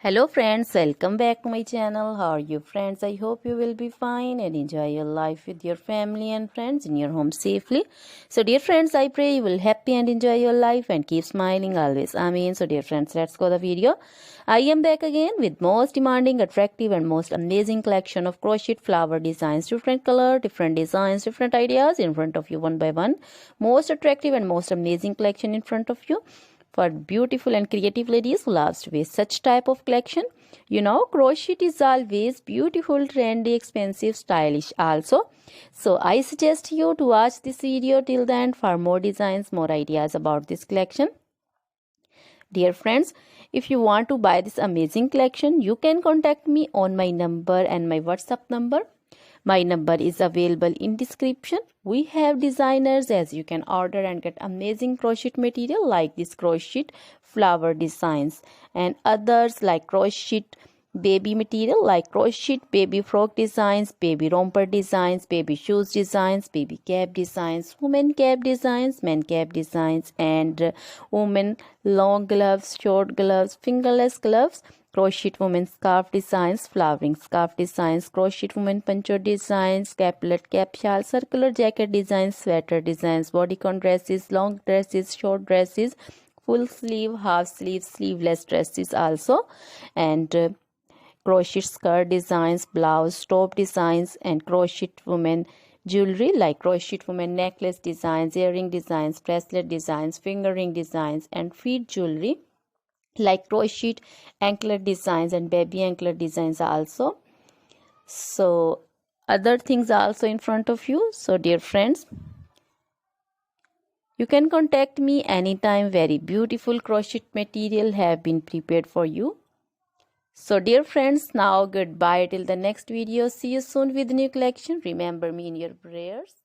Hello friends, welcome back to my channel. How are you friends? I hope you will be fine and enjoy your life with your family and friends in your home safely. So dear friends, I pray you will happy and enjoy your life and keep smiling always. Amen. So dear friends, let's go the video. I am back again with most demanding, attractive and most amazing collection of crochet flower designs. Different color, different designs, different ideas in front of you one by one. Most attractive and most amazing collection in front of you for beautiful and creative ladies who loves to wear such type of collection. You know, crochet is always beautiful, trendy, expensive, stylish also. So I suggest you to watch this video till the end for more designs, more ideas about this collection. Dear friends, if you want to buy this amazing collection, you can contact me on my number and my WhatsApp number. My number is available in description. We have designers as you can order and get amazing crochet material like this crochet flower designs and others like crochet baby material like crochet baby frock designs, baby romper designs, baby shoes designs, baby cap designs, women cap designs, men cap designs and women long gloves, short gloves, fingerless gloves, crochet women scarf designs, flowering scarf designs, crochet women poncho designs, caplet, cap shawl, circular jacket designs, sweater designs, bodycon dresses, long dresses, short dresses, full sleeve, half sleeve, sleeveless dresses also, and crochet skirt designs, blouse, top designs, and crochet women jewelry like crochet women necklace designs, earring designs, bracelet designs, finger ring designs, and feet jewelry like crochet anklet designs and baby anklet designs also. So other things are also in front of you. So dear friends, you can contact me anytime. Very beautiful crochet material have been prepared for you. So dear friends, now goodbye till the next video. See you soon with new collection. Remember me in your prayers.